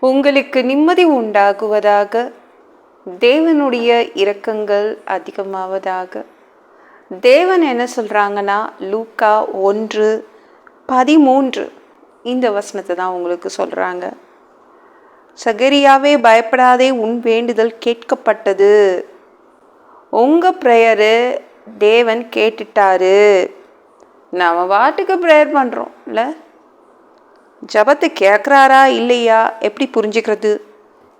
உங்களுக்கு நிம்மதி உண்டாகுவதாக. தேவனுடைய இரக்கங்கள் அதிகமாவதாக. தேவன் என்ன சொல்கிறாங்கன்னா, லூக்கா 1:13 இந்த வசனத்தை தான் உங்களுக்கு சொல்கிறாங்க. சகரியாவே பயப்படாதே, உன் வேண்டுதல் கேட்கப்பட்டது. உங்கள் ப்ரேயரு தேவன் கேட்டுட்டாரு. நம்ம வாட்டுக்கு ப்ரேயர் பண்ணுறோம் இல்லை, ஜபத்தை கேட்குறாரா இல்லையா எப்படி புரிஞ்சுக்கிறது,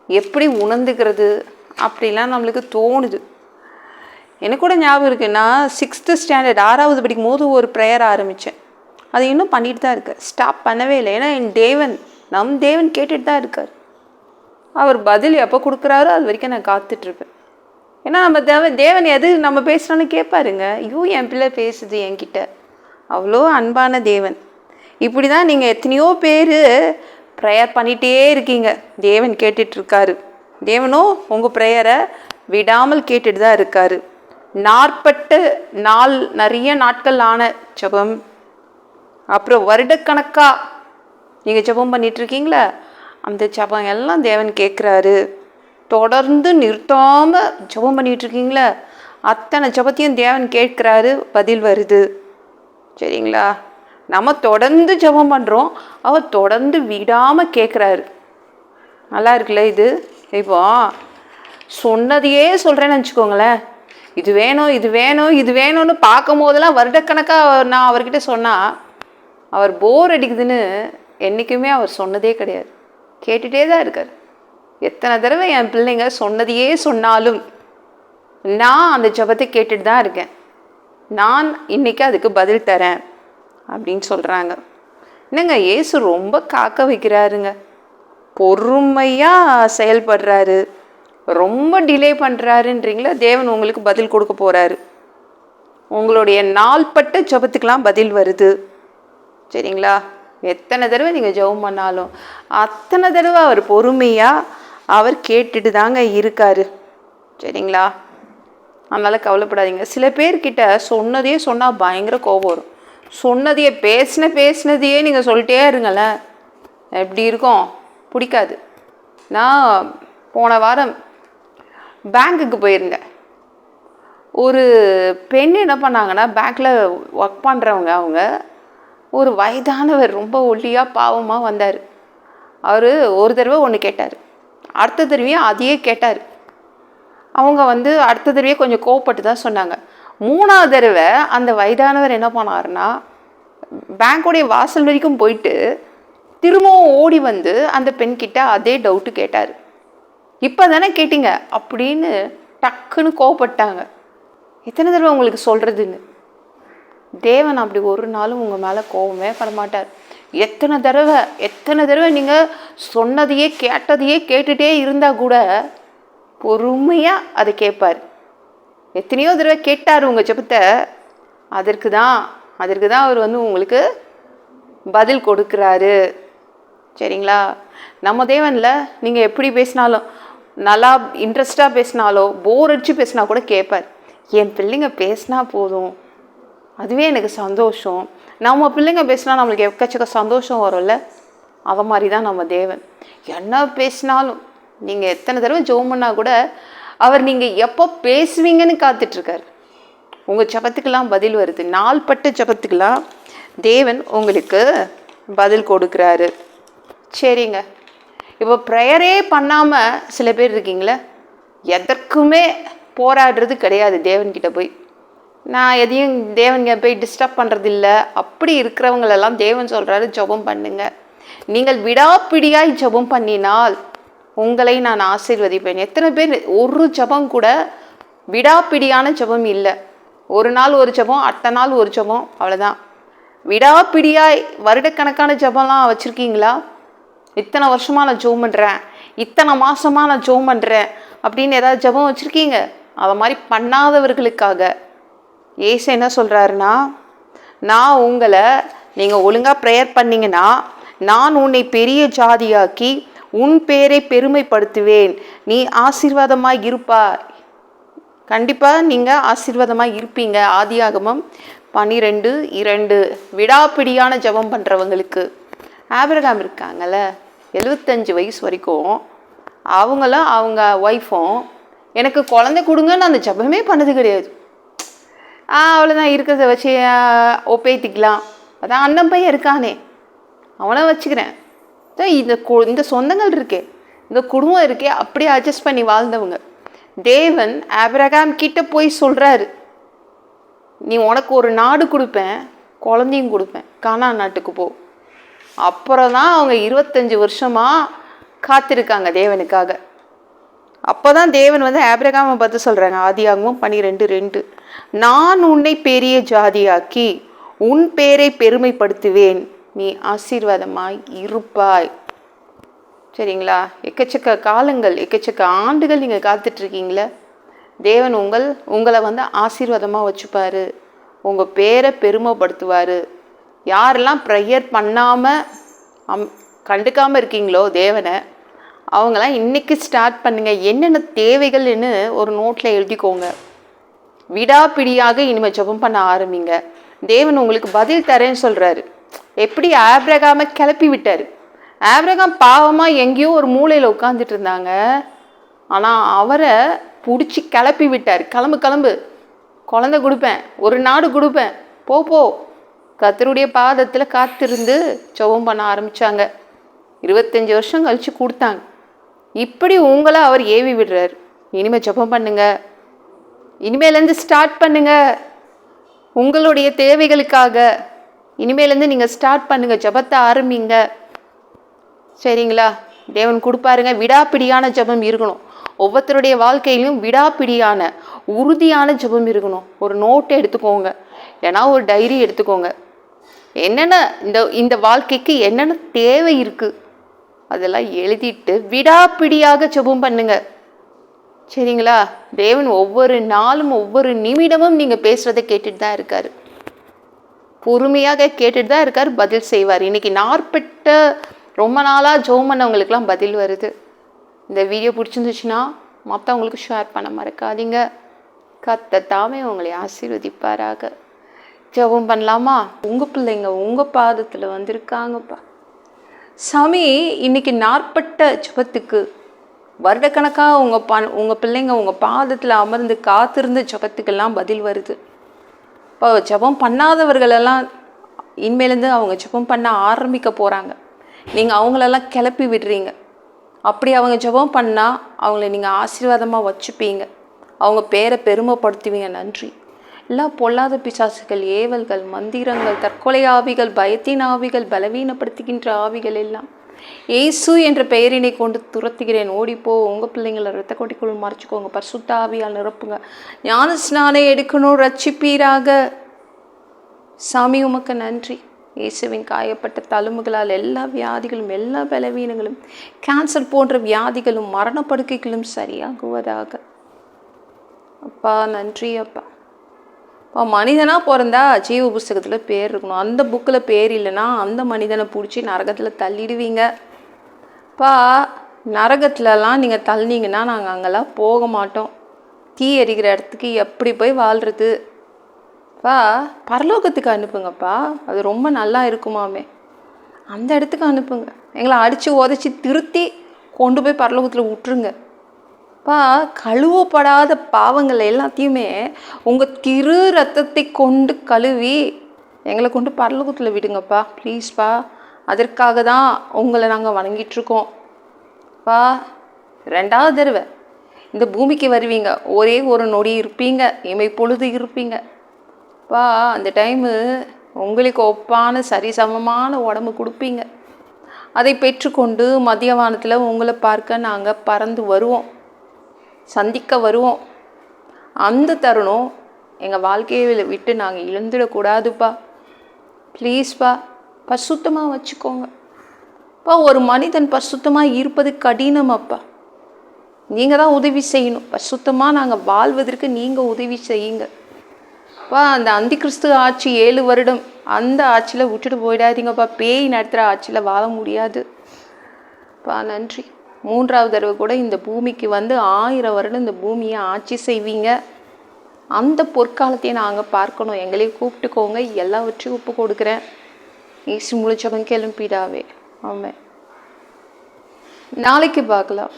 எப்படி உணர்ந்துக்கிறது அப்படிலாம் நம்மளுக்கு தோணுது. எனக்கு கூட ஞாபகம் இருக்குது, நான் 6th ஸ்டாண்டர்ட் 6வது படிக்கும் போது ஒரு ப்ரேயர் ஆரம்பித்தேன். அது இன்னும் பண்ணிட்டு தான் இருக்கேன், ஸ்டாப் பண்ணவே இல்லை. ஏன்னா என் தேவன், நம் தேவன் கேட்டுட்டு தான் இருக்கார். அவர் பதில் எப்போ கொடுக்குறாரோ அது வரைக்கும் நான் காத்துட்ருப்பேன். ஏன்னா நம்ம தேவன் எது நம்ம பேசுகிறோன்னு கேட்பாருங்க. ஐயோ என் பிள்ளை பேசுது என்கிட்ட, அவ்வளோ அன்பான தேவன். இப்படி தான் நீங்கள் எத்தனையோ பேர் ப்ரேயர் பண்ணிகிட்டே இருக்கீங்க, தேவன் கேட்டுட்ருக்காரு. தேவனோ உங்கள் ப்ரேயரை விடாமல் கேட்டுட்டு தான் இருக்காரு. 40 நாள் நிறைய நாட்கள் ஆன ஜபம், அப்புறம் வருடக்கணக்காக நீங்கள் ஜபம் பண்ணிகிட்ருக்கீங்களா, அந்த ஜபம் எல்லாம் தேவன் கேட்குறாரு. தொடர்ந்து நிறுத்தாமல் ஜபம் பண்ணிகிட்ருக்கீங்களா, அத்தனை ஜபத்தையும் தேவன் கேட்குறாரு, பதில் வருது. சரிங்களா? நம்ம தொடர்ந்து ஜபம் பண்ணுறோம், அவர் தொடர்ந்து விடாமல் கேட்குறாரு. நல்லா இருக்குல்ல இது? இப்போ சொன்னதையே சொல்கிறேன்னு வச்சுக்கோங்களேன், இது வேணும் இது வேணும் இது வேணும்னு பார்க்கும் போதெல்லாம் வருடக்கணக்காக நான் அவர்கிட்ட சொன்னால் அவர் போர் அடிக்குதுன்னு என்றைக்குமே அவர் சொன்னதே கிடையாது, கேட்டுகிட்டே தான் இருக்கார். எத்தனை தடவை என் பிள்ளைங்க சொன்னதையே சொன்னாலும் நான் அந்த ஜபத்தை கேட்டுட்டு தான் இருக்கேன், நான் இன்றைக்கி அதுக்கு பதில் தரேன் அப்படின்னு சொல்கிறாங்க. என்னங்க, இயேசு ரொம்ப காக்க வைக்கிறாருங்க, பொறுமையாக செயல்படுறாரு. ரொம்ப டிலே பண்ணுறாருன்றீங்களா, தேவன் உங்களுக்கு பதில் கொடுக்க போகிறாரு. உங்களுடைய நாள்பட்ட ஜபத்துக்கெலாம் பதில் வருது. சரிங்களா? எத்தனை தடவை நீங்கள் ஜெபம் பண்ணாலும் அத்தனை தடவை அவர் பொறுமையாக அவர் கேட்டுட்டு தாங்க இருக்காரு. சரிங்களா? அதனால் கவலைப்படாதீங்க. சில பேர்கிட்ட சொன்னதையே சொன்னால் பயங்கர கோபம் வரும். சொன்னதையே பேசினதையே நீங்கள் சொல்லிட்டே இருங்களேன், எப்படி இருக்கும், பிடிக்காது. நான் போன வாரம் பேங்க்குக்கு போயிருந்தேன். ஒரு பெண் என்ன பண்ணாங்கன்னா, பேங்க்கில் ஒர்க் பண்ணுறவங்க, அவங்க ஒரு வயதானவர் ரொம்ப ஒல்லியாக பாவமாக வந்தார். அவர் ஒரு தடவை ஒன்று கேட்டார், அடுத்த தடவையும் அதையே கேட்டார். அவங்க அடுத்த தடவையே கொஞ்சம் கோவப்பட்டு தான் சொன்னாங்க. 3வது தடவை அந்த வயதானவர் என்ன பண்ணாருன்னா, பேங்க்குடைய வாசல் வரைக்கும் போயிட்டு திரும்பவும் ஓடி வந்து அந்த பெண்கிட்ட அதே டவுட்டு கேட்டார். இப்போ தானே கேட்டீங்க அப்படின்னு டக்குன்னு கோவப்பட்டாங்க. எத்தனை தடவை உங்களுக்கு சொல்கிறதுன்னு. தேவன் அப்படி ஒரு நாளும் உங்கள் மேலே கோவமே படமாட்டார். எத்தனை தடவை நீங்கள் சொன்னதையே கேட்டதையே கேட்டுகிட்டே இருந்தால் கூட பொறுமையாக அதை கேட்பார். எத்தனையோ தடவை கேட்டார் உங்கள் ஜெபத்தை, அதற்கு தான் அவர் உங்களுக்கு பதில் கொடுக்குறாரு. சரிங்களா? நம்ம தேவனில் நீங்கள் எப்படி பேசினாலும், நல்லா இன்ட்ரெஸ்டாக பேசினாலோ போர் அடிச்சு பேசினா கூட கேட்பார். என் பிள்ளைங்க பேசினா போதும், அதுவே எனக்கு சந்தோஷம். நம்ம பிள்ளைங்க பேசினா நம்மளுக்கு எக்கச்சக்க சந்தோஷம் வரும்ல, அவ மாதிரி தான் நம்ம தேவன். என்ன பேசினாலும் நீங்கள் எத்தனை தடவை ஜெபம் பண்ணால் கூட அவர் நீங்கள் எப்போ பேசுவீங்கன்னு காத்துட்ருக்கார். உங்கள் ஜபத்துக்கெல்லாம் பதில் வருது. நாள்பட்ட ஜபத்துக்கெல்லாம் தேவன் உங்களுக்கு பதில் கொடுக்குறாரு. சரிங்க, இப்போ ப்ரேயரே பண்ணாமல் சில பேர் இருக்கீங்களே, எதற்குமே போராடுறது கிடையாது தேவன்கிட்ட போய். நான் எதையும் தேவன்கிட்ட போய் டிஸ்டர்ப் பண்ணுறதில்ல. அப்படி இருக்கிறவங்களெல்லாம் தேவன் சொல்கிறாரு, ஜெபம் பண்ணுங்க. நீங்கள் விடாப்பிடியாய் ஜெபம் பண்ணினால் உங்களை நான் ஆசீர்வதிப்பேன். எத்தனை பேர் ஒரு ஜெபம் கூட விடாப்பிடியான ஜெபம் இல்லை. ஒரு நாள் ஒரு ஜெபம், அடுத்த நாள் ஒரு ஜெபம், அவ்வளோதான். விடாப்பிடியாய் வருடக்கணக்கான ஜெபம்லாம் வச்சுருக்கீங்களா? இத்தனை வருஷமாக நான் ஜெபம் பண்ணுறேன், இத்தனை மாதமாக நான் ஜெபம் பண்ணுறேன் அப்படின்னு ஏதாவது ஜெபம் வச்சுருக்கீங்க? அதை மாதிரி பண்ணாதவர்களுக்காக ஏசு என்ன சொல்கிறாருன்னா, நான் உங்களை, நீங்கள் ஒழுங்காக ப்ரேயர் பண்ணிங்கன்னா நான் உன்னை பெரிய ஜாதியாக்கி உன் பேரை பெருமைப்படுத்துவேன், நீ ஆசீர்வாதமாக இருப்பா. கண்டிப்பாக நீங்கள் ஆசீர்வாதமாக இருப்பீங்க. ஆதியாகமம் 12:2. விடாப்பிடியான ஜெபம் பண்ணுறவங்களுக்கு. ஆபிரகாம் இருக்காங்கல்ல, 75 வயசு வரைக்கும் அவங்களும் அவங்க ஒய்ஃபும் எனக்கு குழந்தை கொடுங்கன்னு அந்த ஜெபமே பண்ணது கிடையாது. அவ்வளோதான், இருக்கிறத வச்சு ஒப்பேத்திக்கலாம், அதான் அண்ணன் பையன் இருக்கானே அவனை வச்சுக்கிறேன். இந்த சொந்தங்கள் இருக்கே, இந்த குடும்பம் இருக்கே, அப்படியே அட்ஜஸ்ட் பண்ணி வாழ்ந்தவங்க. தேவன் ஆபிரகாம் கிட்ட போய் சொல்கிறாரு, நீ உனக்கு ஒரு நாடு கொடுப்பேன், குழந்தையும் கொடுப்பேன், கானான் நாட்டுக்கு போ. அப்புறம் தான் அவங்க 25 வருஷமாக காத்திருக்காங்க தேவனுக்காக. அப்போ தான் தேவன் வந்து ஆபிரகாமை பார்த்து சொல்கிறாங்க, ஆதியாகமம் 12:2, நான் உன்னை பெரிய ஜாதியாக்கி உன் பேரை பெருமைப்படுத்துவேன், நீ ஆசீர்வாதமாய் இருப்பாய். சரிங்களா? எக்கச்சக்க காலங்கள், எக்கச்சக்க ஆண்டுகள் நீங்கள் காத்துட்ருக்கீங்களே, தேவன் உங்களை வந்து ஆசீர்வாதமாக வச்சுப்பார், உங்கள் பேரை பெருமைப்படுத்துவார். யாரெல்லாம் ப்ரேயர் பண்ணாமல் கண்டுக்காமல் இருக்கீங்களோ தேவனை, அவங்களாம் இன்றைக்கி ஸ்டார்ட் பண்ணுங்கள். என்னென்ன தேவைகள்னு ஒரு நோட்டில் எழுதிக்கோங்க. விடாப்பிடியாக இனிமேல் ஜெபம் பண்ண ஆரம்பிங்க. தேவன் உங்களுக்கு பதில் தரேன்னு சொல்கிறாரு. எப்படி ஆபிரகாமை கிளப்பி விட்டார். ஆபிரகாம் பாவமாக எங்கேயோ ஒரு மூலையில் உட்காந்துட்டு இருந்தாங்க, ஆனால் அவரை பிடிச்சி கிளப்பி விட்டார். கிளம்பு கிளம்பு, குழந்தை கொடுப்பேன், ஒரு நாடு கொடுப்பேன், போ. கர்த்தருடைய பாதத்தில் காத்திருந்து ஜெபம் பண்ண ஆரம்பித்தாங்க. 25 வருஷம் கழித்து கொடுத்தாங்க. இப்படி உங்களை அவர் ஏவி விடுறார். இனிமேல் ஜெபம் பண்ணுங்க, இனிமேலேருந்து ஸ்டார்ட் பண்ணுங்க உங்களுடைய தேவைகளுக்காக. இனிமேலேருந்து நீங்கள் ஸ்டார்ட் பண்ணுங்க, ஜெபத்தை ஆரம்பிங்க. சரிங்களா? தேவன் கொடுப்பாருங்க. விடாப்பிடியான ஜெபம் இருக்கணும். ஒவ்வொருத்தருடைய வாழ்க்கையிலும் விடாப்பிடியான உறுதியான ஜெபம் இருக்கணும். ஒரு நோட்டை எடுத்துக்கோங்க, ஏன்னா ஒரு டைரி எடுத்துக்கோங்க. என்னென்ன இந்த வாழ்க்கைக்கு என்னென்ன தேவை இருக்குது அதெல்லாம் எழுதிட்டு விடாப்பிடியாக ஜெபம் பண்ணுங்க. சரிங்களா? தேவன் ஒவ்வொரு நாளும் ஒவ்வொரு நிமிடமும் நீங்கள் பேசுகிறத கேட்டுட்டு தான் இருக்கார். பொறுமையாக கேட்டுட்டு தான் இருக்கார், பதில் செய்வார். இன்றைக்கி நாற்பட்ட ரொம்ப நாளாக ஜெபம் பண்ணவங்களுக்கெல்லாம் பதில் வருது. இந்த வீடியோ பிடிச்சிருந்துச்சுன்னா மற்றவங்களுக்கு ஷேர் பண்ண மறக்காதீங்க. கர்த்தர் உங்களை ஆசீர்வதிப்பாராக. ஜெபம் பண்ணலாமா? உங்கள் பிள்ளைங்க உங்கள் பாதத்தில் வந்திருக்காங்கப்பா சாமி. இன்றைக்கி நாற்பட்ட ஜெபத்துக்கு வருடக்கணக்காக உங்கள் பிள்ளைங்க உங்கள் பாதத்தில் அமர்ந்து காத்திருந்த ஜெபத்துக்கெல்லாம் பதில் வருது. இப்போ ஜெபம் பண்ணாதவர்களெல்லாம் இனிமேலேருந்து அவங்க ஜெபம் பண்ண ஆரம்பிக்க போகிறாங்க. நீங்கள் அவங்களெல்லாம் கிளப்பி விடுறீங்க. அப்படி அவங்க ஜெபம் பண்ணால் அவங்கள நீங்கள் ஆசீர்வாதமாக வச்சுப்பீங்க, அவங்க பேரை பெருமைப்படுத்துவீங்க. நன்றி. எல்லாம் பொல்லாத பிசாசுகள், ஏவல்கள், மந்திரங்கள், தற்கொலை ஆவிகள், பயத்தின் ஆவிகள், பலவீனப்படுத்துகின்ற ஆவிகள் எல்லாம் இயேசு என்ற பெயரினை கொண்டு துரத்துகிறேன். ஓடிப்போ. உங்கள் பிள்ளைங்களை இரத்த கொட்டிக்குள் மறைச்சிக்கோங்க. பரிசுத்த ஆவியால் நிரப்புங்க. ஞான ஸ்நானம் எடுக்கணும், ரட்சிப்பீராக. சாமி உமக்கு நன்றி. இயேசுவின் காயப்பட்ட தழும்புகளால் எல்லா வியாதிகளும், எல்லா பலவீனங்களும், கேன்சர் போன்ற வியாதிகளும், மரணப்படுக்கைகளும் சரியாகுவதாக. அப்பா நன்றி அப்பா. இப்போ மனிதனாக பிறந்தா ஜீவ புஸ்தகத்தில் பேர் இருக்கணும். அந்த புக்கில் பேர் இல்லைன்னா அந்த மனிதனை பிடிச்சி நரகத்தில் தள்ளிடுவீங்க. அப்பா நரகத்துலலாம் நீங்கள் தள்ளினீங்கன்னா நாங்கள் அங்கெல்லாம் போக மாட்டோம். தீ எரிக்கிற இடத்துக்கு எப்படி போய் வாழ்கிறது? அப்பா பரலோகத்துக்கு அனுப்புங்கப்பா, அது ரொம்ப நல்லா இருக்குமாமே. அந்த இடத்துக்கு அனுப்புங்க. எங்களை அடித்து உதச்சி திருத்தி கொண்டு போய் பரலோகத்தில் விட்டுருங்க. அப்பா கழுவப்படாத பாவங்கள் எல்லாத்தையுமே உங்கள் திரு ரத்தத்தை கொண்டு கழுவி எங்களை கொண்டு பரலோகத்தில் விடுங்கப்பா ப்ளீஸ்ப்பா. அதற்காக தான் உங்களை நாங்கள் வணங்கிட்டுருக்கோம். அப்பா 2வது தடவை இந்த பூமிக்கு வருவீங்க. ஒரே ஒரு நொடி இருப்பீங்க, இமை பொழுது இருப்பீங்க. அப்பா அந்த டைமு உங்களுக்கு ஒப்பான சரிசமமான உடம்பு கொடுப்பீங்க. அதை பெற்றுக்கொண்டு மதியவானத்தில் உங்களை பார்க்க நாங்கள் பறந்து வருவோம், சந்திக்க வருவோம். அந்த தருணம் எங்கள் வாழ்க்கையை விட்டு நாங்கள் இழந்துடக்கூடாதுப்பா ப்ளீஸ்ப்பா. பரிசுத்தமாக வச்சுக்கோங்க. அப்பா ஒரு மனிதன் பரிசுத்தமாக இருப்பது கடினம் அப்பா. நீங்கள் தான் உதவி செய்யணும். பரிசுத்தமாக நாங்கள் வாழ்வதற்கு நீங்கள் உதவி செய்யுங்க. அப்பா அந்த அந்தி கிறிஸ்து ஆட்சி 7 வருடம் அந்த ஆட்சியில் விட்டுட்டு போயிடாதீங்கப்பா. பேய் நடத்துகிற ஆட்சியில் வாழ முடியாது. அப்பா நன்றி. 3வது தடவை கூட இந்த பூமிக்கு வந்து 1000 வருடம் இந்த பூமியை ஆட்சி செய்வீங்க. அந்த பொற்காலத்தையும் நாங்கள் பார்க்கணும். எங்களையும் கூப்பிட்டுக்கோங்க. எல்லாவற்றையும் ஒப்பு கொடுக்குறேன். இயேசு முழு ஜெபம் கேளும் பிதாவே. ஆமென். நாளைக்கு பார்க்கலாம்.